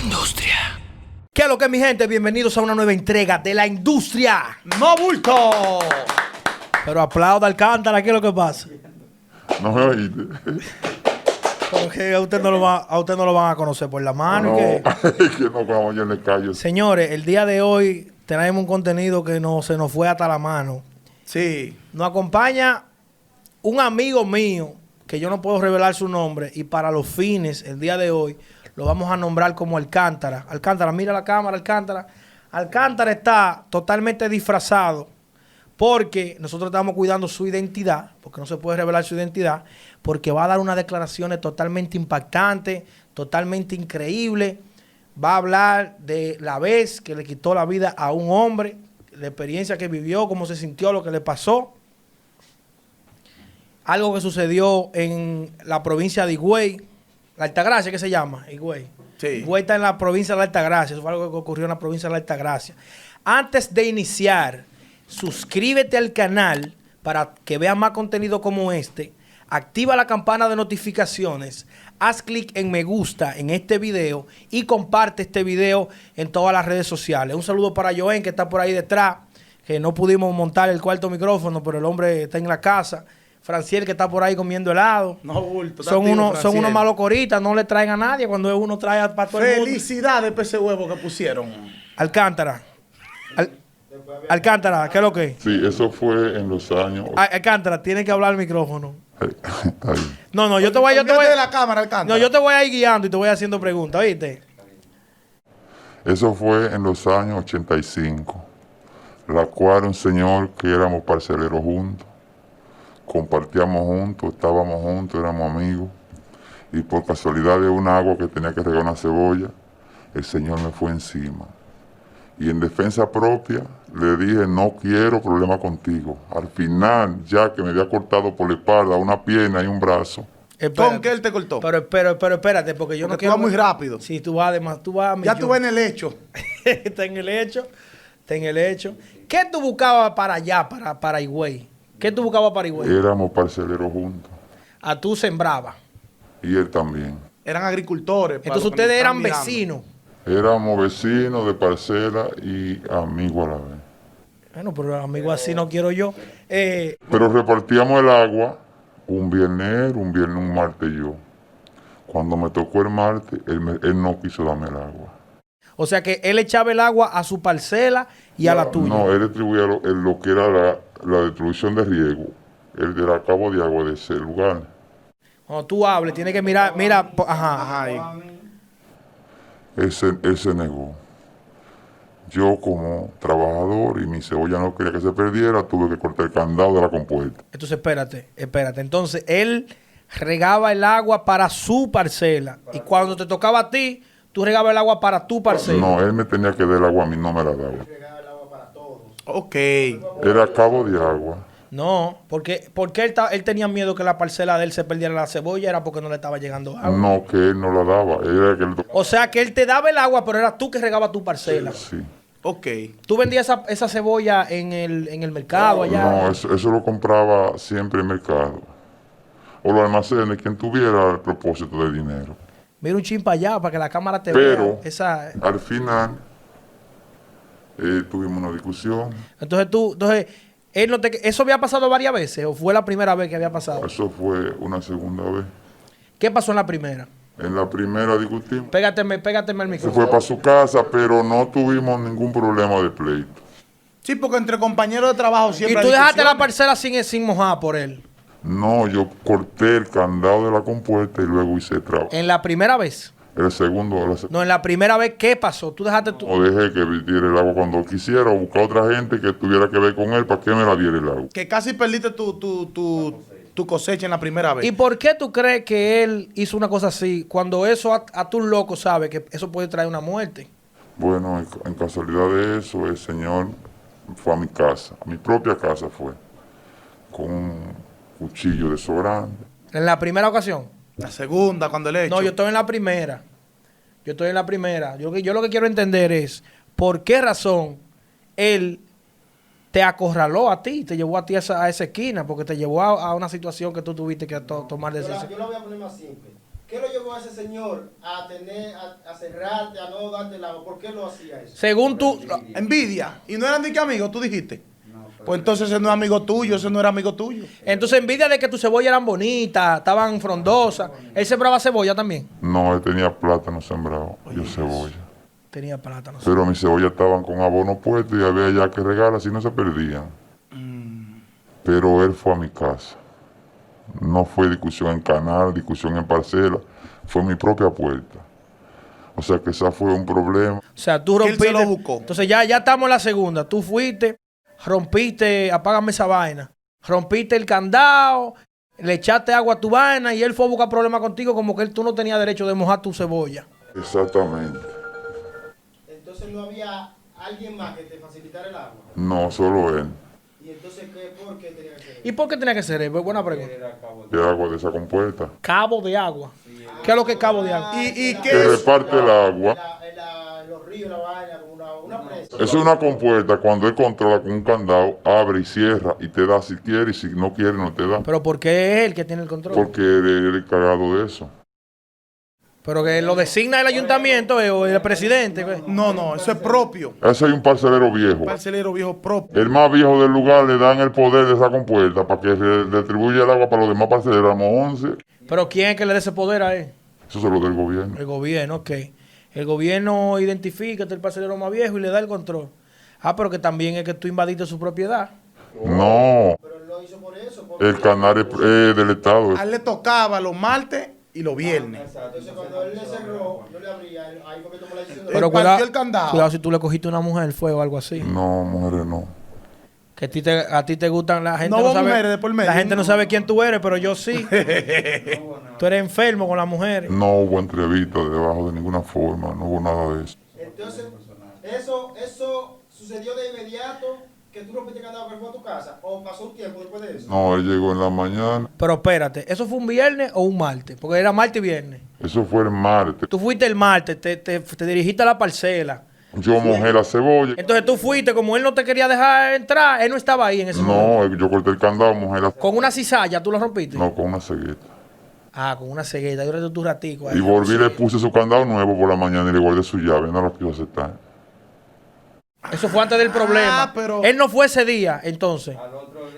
industria. ¿Qué es lo que, mi gente? Bienvenidos a una nueva entrega de La Industria. ¡No bulto! Pero aplauda Alcántara, ¿qué es lo que pasa? No me oíste. Porque a usted no lo van a conocer por la mano. No, ¿Qué? es que no, como yo en el callo. Señores, el día de hoy tenemos un contenido que se nos fue hasta la mano. Sí. Nos acompaña un amigo mío, que yo no puedo revelar su nombre, y para los fines, el día de hoy, lo vamos a nombrar como Alcántara. Alcántara, mira la cámara, Alcántara. Alcántara está totalmente disfrazado porque nosotros estamos cuidando su identidad, porque no se puede revelar su identidad, porque va a dar unas declaraciones totalmente impactantes, totalmente increíbles. Va a hablar de la vez que le quitó la vida a un hombre, la experiencia que vivió, cómo se sintió, lo que le pasó. Algo que sucedió en la provincia de Higüey, la Altagracia, ¿qué se llama? Higüey. Sí. Higüey está en la provincia de la Altagracia. Eso fue algo que ocurrió en la provincia de la Altagracia. Antes de iniciar, suscríbete al canal para que veas más contenido como este. Activa la campana de notificaciones. Haz clic en me gusta en este video y comparte este video en todas las redes sociales. Un saludo para Joen, que está por ahí detrás, que no pudimos montar el cuarto micrófono, pero el hombre está en la casa. Franciel, que está por ahí comiendo helado. No bulto. Son unos malos coritas, no le traen a nadie cuando uno trae para todo el mundo. Felicidades por ese huevo que pusieron. Alcántara. Alcántara, ¿qué es lo que es? Sí, eso fue en los años. Alcántara, tiene que hablar al micrófono. Ahí. No, yo te voy de la cámara, Alcántara. No, yo te voy a ir guiando y te voy haciendo preguntas, ¿oíste? Eso fue en los años 85, la cual un señor que éramos parceleros juntos, compartíamos juntos, estábamos juntos, éramos amigos, y por casualidad de un agua que tenía que regar una cebolla, el señor me fue encima. Y en defensa propia le dije, no quiero problema contigo. Al final, ya que me había cortado por la espalda una pierna y un brazo. ¿Con qué él te cortó? Pero espérate, porque yo no quiero... Tú vas muy rápido. Sí, tú vas además, tú vas... Ya tú vas en el hecho. Está en el hecho, está en el hecho. ¿Qué tú buscabas para allá, para Higüey? ¿Qué tú buscabas para Higüey? Éramos parceleros juntos. A tú sembrabas. Y él también. Eran agricultores. Entonces ustedes eran vecinos. Éramos vecinos de parcela y amigos a la vez. Bueno, pero amigo así no quiero yo. Pero repartíamos el agua un viernes, un martes yo. Cuando me tocó el martes, él no quiso darme el agua. O sea que él echaba el agua a su parcela y a la tuya. No, él distribuía lo que era la distribución de riego, el del acabo de agua de ese lugar. Cuando tú hables, tienes que mirar, ajá. Él se negó. Yo como trabajador y mi cebolla no quería que se perdiera, tuve que cortar el candado de la compuerta. Entonces, espérate. Entonces, él regaba el agua para su parcela. Y cuando te tocaba a ti, tú regabas el agua para tu parcela. No, él me tenía que dar el agua, a mí no me la daba. Ok. Era cabo de agua. No, porque él tenía miedo que la parcela de él se perdiera la cebolla, era porque no le estaba llegando agua. No, que él no la daba. Era que él... O sea que él te daba el agua, pero era tú que regabas tu parcela. Sí. Ok. ¿Tú vendías esa cebolla en el mercado allá? No, eso lo compraba siempre en el mercado. O los almacenes, quien tuviera el propósito de dinero. Mira un chin para allá, para que la cámara te Pero, vea. al final, tuvimos una discusión. Entonces, él no ¿eso había pasado varias veces o fue la primera vez que había pasado? Eso fue una segunda vez. ¿Qué pasó en la primera? En la primera discutimos. Pégateme el Se micrófono. fue para su casa, pero no tuvimos ningún problema de pleito. Sí, porque entre compañeros de trabajo ¿Y siempre tú hay dejaste la discusiones. parcela sin mojar por él? No, yo corté el candado de la compuerta y luego hice el trabajo. ¿En la primera vez? El segundo, No, en la primera vez, ¿qué pasó? Tú dejaste tu... o dejé que diera el agua cuando quisiera o buscar otra gente que tuviera que ver con él para que me la diera el agua. Que casi perdiste tu cosecha en la primera vez. ¿Y por qué tú crees que él hizo una cosa así cuando eso a tu loco sabe que eso puede traer una muerte? Bueno, en casualidad de eso, el señor fue a mi casa, a mi propia casa fue, con un cuchillo de eso grande. ¿En la primera ocasión? La segunda, cuando le hecho. No, yo estoy en la primera. Yo lo que quiero entender es por qué razón él te acorraló a ti, te llevó a ti a esa esquina, porque te llevó a una situación que tú tuviste que tomar decisiones. Yo lo voy a poner más simple. ¿Qué lo llevó a ese señor a cerrarte, a no darte el agua? ¿Por qué lo hacía eso? Según tú, Envidia. Y no eran ni que amigos, tú dijiste. Pues entonces ese no es amigo tuyo, ese no era amigo tuyo. entonces envidia de que tus cebollas eran bonitas, estaban frondosas. Él sembraba cebolla también. No, él tenía plátano sembrado, yo cebolla. Tenía plátano. Pero mis cebollas estaban con abono puesto y había ya que regalar si no se perdían. Pero él fue a mi casa. No fue discusión en canal, discusión en parcela. Fue mi propia puerta. O sea que esa fue un problema. O sea, tú Que él rompiste. se lo buscó. Entonces ya estamos en la segunda. Tú fuiste, rompiste, apágame esa vaina. Rompiste el candado, le echaste agua a tu vaina y él fue a buscar problemas contigo como que tú no tenías derecho de mojar tu cebolla. Exactamente. Entonces no había alguien más que te facilitara el agua. No, solo él. ¿Y entonces por qué tenía que ser? ¿Y por qué tenía que ser él? Buena pregunta. De agua de esa compuerta. Cabo de agua. ¿Qué es lo que es cabo de agua? ¿Y Que qué es? reparte el agua. Los ríos, la vaina, como una presa. Eso es una compuerta cuando él controla con un candado, abre y cierra y te da si quiere y si no quiere no te da. Pero ¿por qué es él que tiene el control? Porque él es el cargado de eso. Pero que lo designa el ayuntamiento o el presidente. ¿Qué? No, eso es propio. Ese hay un parcelero viejo. Parcelero viejo propio. El más viejo del lugar le dan el poder de esa compuerta para que retribuya el agua para los demás parceleros. Éramos 11. Pero ¿quién es que le da ese poder a él? Eso es lo del gobierno. El gobierno, ok. El gobierno identifica este es el parcelero más viejo y le da el control. Ah, pero que también es que tú invadiste su propiedad. No, Pero él lo hizo por eso. el canal es del Estado. A él le tocaba los martes y los viernes. Entonces cuando él le cerró, no le abría, ahí fue que tomó la decisión de... Pero partió el candado. Cuidado si tú le cogiste a una mujer, fue o algo así. No, mujeres no. Que a ti te gustan la gente. No hubo sabe, mujeres de por medio. La gente no sabe quién tú eres, pero yo sí. Tú eres enfermo con las mujeres. No hubo entrevista debajo de ninguna forma. No hubo nada de eso. Entonces, eso sucedió de inmediato que tú rompiste el candado que fue a tu casa, o pasó un tiempo después de eso. No, él llegó en la mañana. Pero espérate, ¿eso fue un viernes o un martes? Porque era martes y viernes. Eso fue el martes. Tú fuiste el martes, te dirigiste a la parcela. Yo mojé la cebolla. Entonces tú fuiste, como él no te quería dejar entrar, él no estaba ahí en ese momento. No, yo corté el candado, mojé la... Con una cizalla, ¿tú lo rompiste? No, con una cegueta. Ah, con una cegueta. Yo le tu ratico ahí. Y volví y le puse su candado nuevo por la mañana y le guardé su llave. No lo quiso aceptar. Eso fue antes del problema. pero- Él no fue ese día, entonces.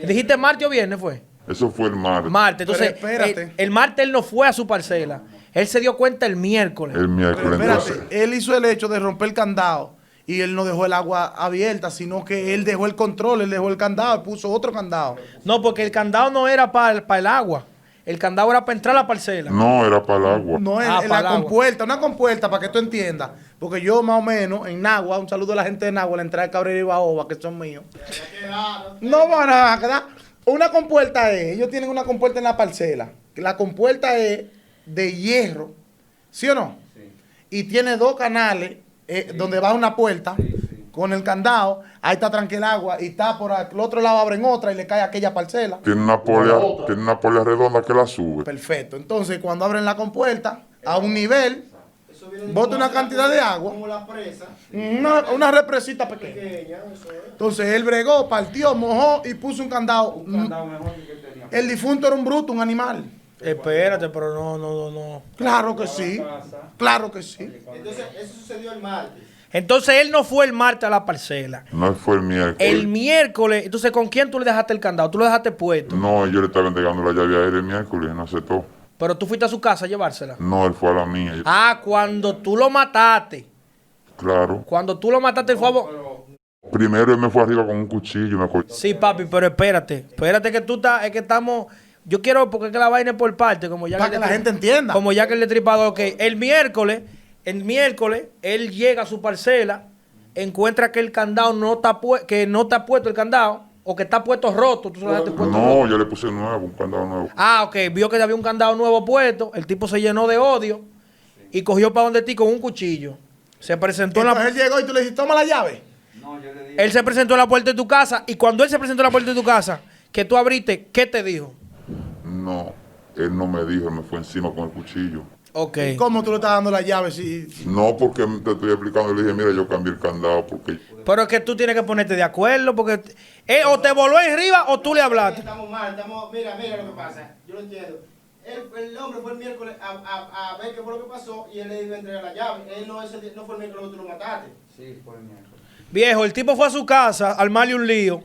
¿Dijiste martes o viernes fue? Eso fue el martes. Martes. Entonces, Pero espérate. el martes él no fue a su parcela. Él se dio cuenta el miércoles. El miércoles. Pero Entonces, espérate, él hizo el hecho de romper el candado y él no dejó el agua abierta, sino que él dejó el control, él dejó el candado, puso otro candado. No, porque el candado no era para el agua. El candado era para entrar a la parcela. no, era para el agua. No, en para el la agua. compuerta, una compuerta para que tú entiendas. Porque yo más o menos en Nagua, un saludo a la gente de Nagua, la entrada de Cabrera y Baoba, que son míos. No van a quedar. Una compuerta es, ellos tienen una compuerta en la parcela. La compuerta es de hierro, ¿sí o no? Y tiene dos canales donde va una puerta con el candado. Ahí está tranquila el agua y está por el otro lado abren otra y le cae a aquella parcela. Tiene una polia redonda que la sube. Perfecto. Entonces, cuando abren la compuerta a un nivel, Eso viene bota como una la- cantidad de agua. Como la presa una represita pequeña. pequeña, eso es. Entonces él bregó, partió, mojó y puso un candado. El difunto era un bruto, un animal. Espérate, pero no. Claro que sí. Claro que sí. Entonces, eso sucedió el martes. Entonces él no fue el martes a la parcela. No fue el miércoles. El miércoles, entonces ¿con quién tú le dejaste el candado? Tú lo dejaste puesto. No, yo le estaba entregando la llave a él el miércoles, no aceptó. Pero tú fuiste a su casa a llevársela. No, él fue a la mía. Ah, cuando tú lo mataste. Claro. Cuando tú lo mataste, él fue a... Primero él me fue arriba con un cuchillo, me cortó. Sí, papi, pero espérate que tú estás, es que estamos, yo quiero, porque es que la vaina es por parte, como ya Para que la gente entienda. Como ya que el destripador, ok, el miércoles, él llega a su parcela, encuentra que el candado no está que no está puesto el candado, o que está puesto roto, tú solo dejaste puesto roto. No, yo le puse nuevo, un candado nuevo. Ah, ok, vio que había un candado nuevo puesto, el tipo se llenó de odio y cogió para donde ti con un cuchillo. Se presentó en la... Entonces él llegó y tú le dijiste, toma la llave. Él se presentó en la puerta de tu casa y cuando él se presentó en la puerta de tu casa, que tú abriste, ¿qué te dijo? No, él no me dijo, él me fue encima con el cuchillo. Ok. ¿Cómo tú le estás dando la llave? Si No, porque te estoy explicando, le dije, mira, yo cambié el candado porque... Pero es que tú tienes que ponerte de acuerdo porque o te voló arriba o tú le hablaste. Estamos mal, mira lo que pasa, yo lo entiendo. el hombre fue el miércoles a ver qué fue lo que pasó y él le iba a entregar la llave. Él no, no fue el miércoles que tú lo mataste. Sí, fue el miércoles. Viejo, el tipo fue a su casa a armarle un lío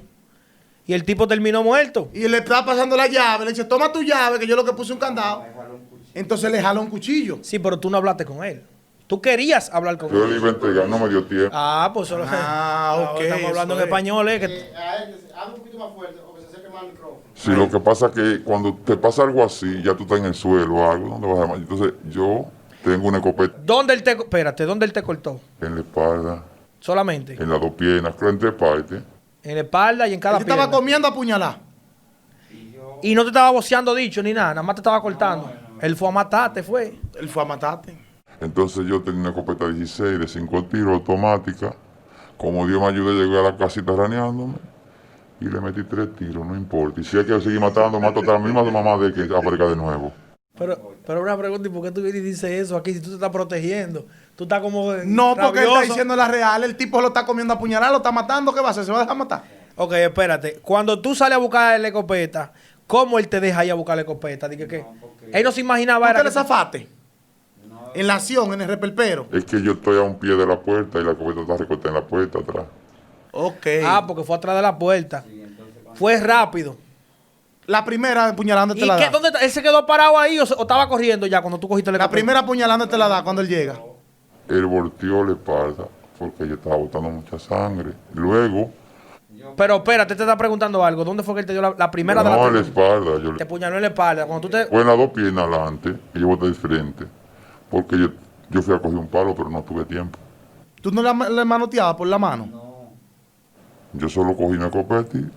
y el tipo terminó muerto. Y le está pasando la llave. Le dice, toma tu llave, que yo lo que puse un candado. Me jaló un cuchillo. Entonces le jala un cuchillo. Sí, pero tú no hablaste con él. Tú querías hablar con Yo él. le iba a entregar, no me dio tiempo. Ah, pues solo Ok, estamos hablando en eso es. español, que A él, habla un poquito más fuerte o que se acerque más al micrófono. Sí, lo que pasa es que cuando te pasa algo así, ya tú estás en el suelo o algo, ¿dónde vas a llamar? Entonces yo tengo una escopeta espérate, ¿dónde él te cortó? en la espalda, Solamente. en las dos piernas, creo en tres partes. En la espalda y en cada Él estaba pierna. comiendo a puñalar. Y no te estaba voceando dicho ni nada más te estaba cortando. Él fue a matarte, fue. Él fue a matarte. Entonces yo tenía una escopeta 16 de 5 tiros automática. Como Dios me ayudó, llegué a la casita raneándome y le metí 3 tiros, no importa. Y si hay que seguir matando, mato hasta la misma mamá de que aparezca de nuevo. Pero una pregunta, ¿y por qué tú vienes y dices eso aquí si tú te estás protegiendo? Tú estás como No, porque él está rabioso. diciendo la real. El tipo lo está comiendo a puñalar, lo está matando. ¿Qué va a hacer? ¿Se va a dejar matar? Ok, espérate. Cuando tú sales a buscar la escopeta, ¿cómo él te deja ir a buscar la escopeta? Dije que él no se imaginaba ¿Tú era te le que- zafaste? En la acción, en el repelpero. Es que yo estoy a un pie de la puerta y la escopeta está recortada en la puerta atrás. Ok. Ah, porque fue atrás de la puerta. Fue rápido. La primera puñalando te ¿Y la qué, da. dónde está? ¿Él se quedó parado ahí o estaba corriendo ya cuando tú cogiste la La escopeta? primera puñalando te la da cuando él llega. Él volteó la espalda porque yo estaba botando mucha sangre. Luego, Pero espérate, te está preguntando algo. ¿Dónde fue que él te dio la primera de no en la la espalda, yo Te le puñaló en la espalda. Cuando tú te... fue en las dos piernas adelante y yo boté de frente. Porque yo fui a coger un palo, pero no tuve tiempo. ¿Tú no le manoteabas por la mano? Yo solo cogí mi escopeta y...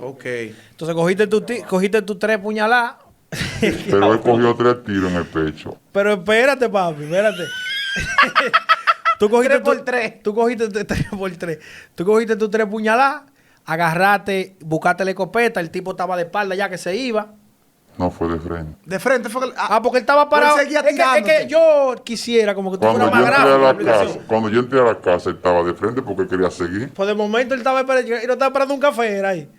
Ok. Entonces cogiste tus 3 puñaladas. Pero él cogió 3 tiros en el pecho. Pero espérate, papi, espérate. Tú cogiste 3 por 3. Tú cogiste 3 por 3. Tú cogiste tus 3 puñaladas, agarraste, buscaste la escopeta, el tipo estaba de espalda ya que se iba. No fue de frente. De frente fue que... Ah, porque él estaba parado. Él seguía Es que tirándote. yo quisiera como que tú Cuando fueras yo, más entré a grave. la la explicación. casa, cuando yo entré a la casa, él estaba de frente porque quería seguir. Pues de momento él estaba esperando, y no estaba esperando un café, era ahí.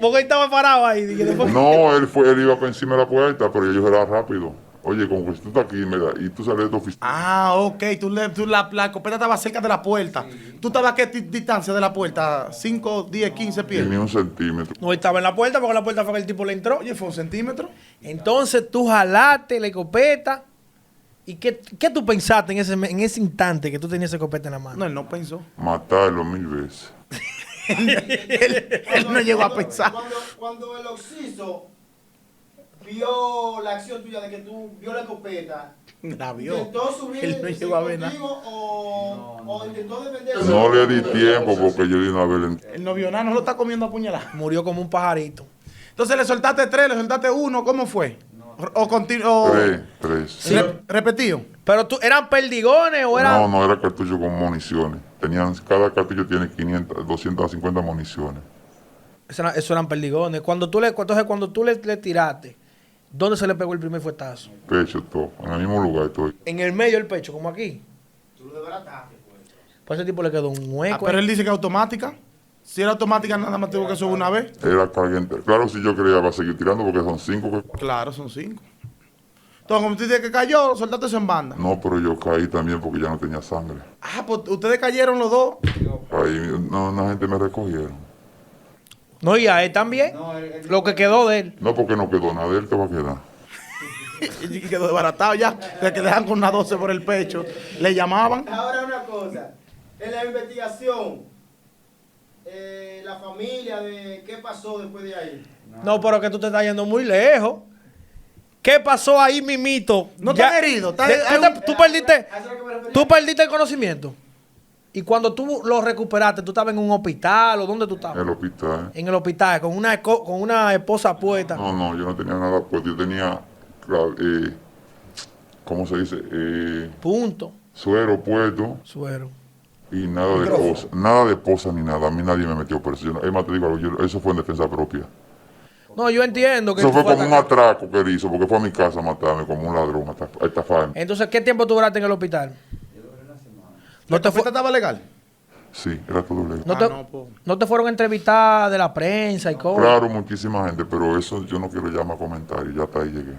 Porque él estaba parado ahí. Dije, después- No, él iba por encima de la puerta, pero yo era rápido. Oye, como que si tú estás aquí y tú sales de tu oficina. Ah, ok. La escopeta estaba cerca de la puerta. ¿Tú estabas a qué distancia de la puerta? 5, 10, 15 pies. Ni un centímetro. No, él estaba en la puerta porque en la puerta fue que el tipo le entró. Oye, fue un centímetro. Entonces tú jalaste la escopeta. ¿Y qué tú pensaste en ese instante que tú tenías esa escopeta en la mano? No, él no pensó. Matarlo 1000 veces. Él no llegó a pensar. Cuando el Oxiso vio la acción tuya de que tú vio la escopeta, La vio. ¿intentó subir Él no llegó a ver nada. contigo o intentó defenderse? No le di tiempo porque yo di una vez. Él no vio nada, no lo está comiendo a puñalar. Murió como un pajarito. Entonces le soltaste 3, le soltaste 1, ¿cómo fue? O continuó. 3. Repetido. Pero tú, ¿eran perdigones o eran...? No era cartucho con municiones. Cada cartucho tiene 500, 250 municiones. Eso eran perdigones. Entonces cuando tú le tiraste, ¿dónde se le pegó el primer fuetazo? Pecho, todo. En el mismo lugar estoy. En el medio del pecho, como aquí. Tú lo desbarataste, pues. Pues ese tipo le quedó un hueco. Pero él dice que es automática. Si era automática, nada más tuvo que subir una vez. Era caliente. Claro, si yo quería, iba a seguir tirando porque son 5. Claro, son 5. Entonces, como tú dices que cayó, soltaste eso en banda. No, pero yo caí también porque ya no tenía sangre. Ah, pues ustedes cayeron los dos. Ahí una gente me recogieron. No, y a él también. Lo que quedó de él. No porque no quedó nada de él, te va a quedar. Y quedó desbaratado ya. De que le dan con una 12 por el pecho. Le llamaban. Ahora una cosa, en la investigación, la familia de qué pasó después de ahí. No, pero que tú te estás yendo muy lejos. ¿Qué pasó ahí, mimito? No Ya- está herido. Está, tú perdiste, A eso es lo que me refería. tú perdiste el conocimiento. Y cuando tú lo recuperaste, tú estabas en un hospital o dónde tú En estabas? el hospital. En el hospital, con una esposa puesta. No, yo no tenía nada, pues yo tenía, claro, ¿cómo se dice? Punto. Suero puesto Suero. y nada de esposa. Nada de esposa ni nada. A mí nadie me metió por eso. Es más, te digo, eso fue en defensa propia. No, yo entiendo que Eso tú fue fuiste como un atacado. atraco que él hizo, porque fue a mi casa a matarme como un ladrón, a estafarme. Entonces, ¿qué tiempo tú duraste en el hospital? ¿La ¿No te, escopeta estaba legal? Sí, era todo legal. no te- no, pues. no te fueron a entrevistar de la prensa y cosas? Claro, muchísima gente, pero eso yo no quiero llamar comentarios, ya hasta ahí llegué.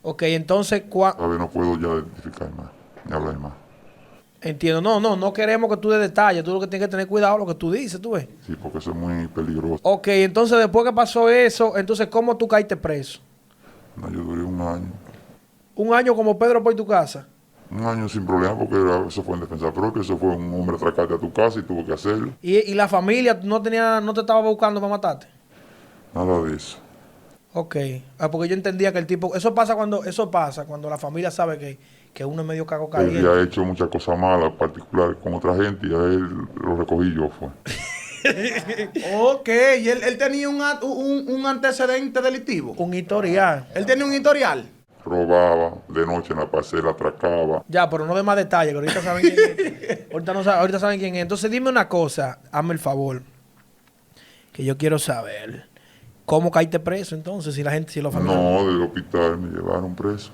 Ok, entonces, A ver, no puedo ya identificar más, ni hablar más. entiendo. No queremos que tú des detalles. Tú lo que tienes que tener cuidado lo que tú dices, tú ves. Sí, porque eso es muy peligroso. Ok, entonces después que pasó eso, entonces, ¿cómo tú caíste preso? No, yo duré un año. Un año como Pedro por tu casa. Un año sin problema porque eso fue en defensa propia, eso fue un hombre atracarte a tu casa y tuvo que hacerlo. Y la familia no te estaba buscando para matarte. Nada de eso. Ok. Porque yo entendía que el tipo. Eso pasa cuando la familia sabe que uno es medio cago Él caliente. ya ha hecho muchas cosas malas, particular con otra gente, y a él lo recogí yo, fue. Ok, y él tenía un antecedente delictivo. Un historial. Él tenía un historial. Robaba, de noche en la parcela atracaba. Ya, pero no de más detalles, que ahorita saben quién es. Ahorita saben quién es. Entonces dime una cosa, hazme el favor. Que yo quiero saber. ¿Cómo caíste preso entonces? Si los familiares. No, del hospital me llevaron preso.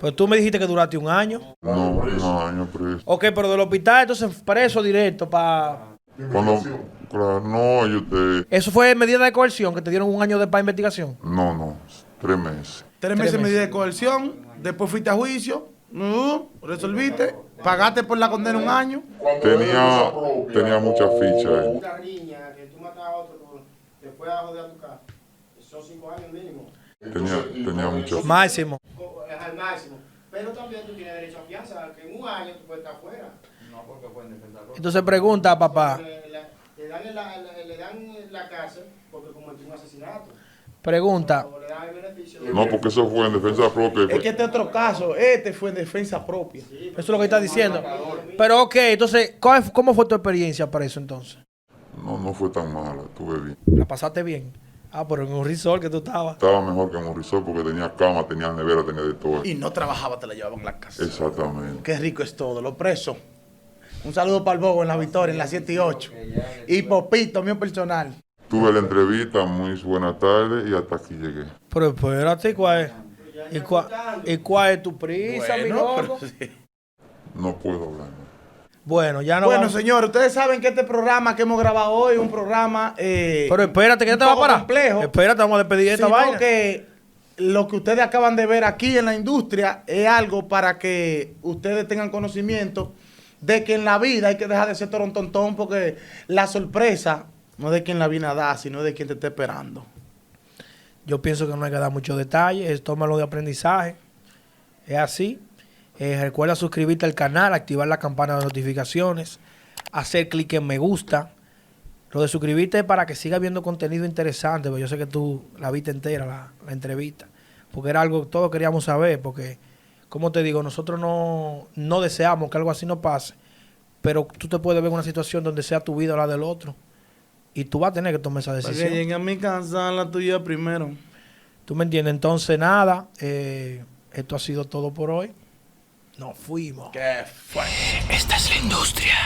Pues tú me dijiste que duraste un año. No, un año preso. Ok, pero del hospital entonces preso directo para. Cuando, claro, no, yo te... ¿Eso fue medida de coerción que te dieron un año de para investigación? No, 3 meses. 3 meses de medida de coerción. Después fuiste a juicio. Resolviste. Pagaste por la condena un año. Tenía muchas fichas él. Una riña, que tú matas a otro, te fue a joder a tu casa. Son 5 años mínimo. Tenía muchas. Máximo. Es al máximo. Pero también tú tienes derecho a fianza, que en un año tú puedes estar afuera. Entonces pregunta, papá. Le dan la cárcel porque cometió un asesinato. Pregunta. O le dan el beneficio. No, porque eso fue en defensa propia. Es que este otro caso, este fue en defensa propia. Eso es lo que está diciendo. Pero ok, entonces, ¿cómo fue tu experiencia para eso entonces? No fue tan mala, estuve bien. ¿La pasaste bien? Ah, pero en un resort que tú estabas. Estaba mejor que en un resort porque tenía cama, tenía nevera, tenía de todo. Y no trabajaba, te la llevaban a la casa. Exactamente. Qué rico es todo, los presos. Un saludo para el Bobo en la Victoria, en la 7 y 8. Y Popito, mío personal. Tuve la entrevista, muy buena tarde y hasta aquí llegué. Pero espérate, ¿y cuál es tu prisa, mi loco? No puedo hablar. ¿No? Bueno, ya no Bueno, vamos. señores, ustedes saben que este programa que hemos grabado hoy es un programa Pero espérate, que ya un te va a poco parar. complejo. Espérate, vamos a despedir esta sino vaina. que lo que ustedes acaban de ver aquí en la industria es algo para que ustedes tengan conocimiento de que en la vida hay que dejar de ser torontontón porque la sorpresa no es de quien la viene a dar, sino de quien te está esperando. Yo pienso que no hay que dar muchos detalles, tómalo de aprendizaje. Es así. Recuerda suscribirte al canal, activar la campana de notificaciones, hacer clic en me gusta. Lo de suscribirte es para que sigas viendo contenido interesante, porque yo sé que tú la viste entera, la entrevista, porque era algo que todos queríamos saber, porque, como te digo, nosotros no deseamos que algo así nos pase, pero tú te puedes ver en una situación donde sea tu vida o la del otro, y tú vas a tener que tomar esa Para decisión. que llegue a mi casa la tuya primero. ¿Tú me entiendes? Entonces, nada, esto ha sido todo por hoy. Nos fuimos. ¿Qué fue? Esta es la industria.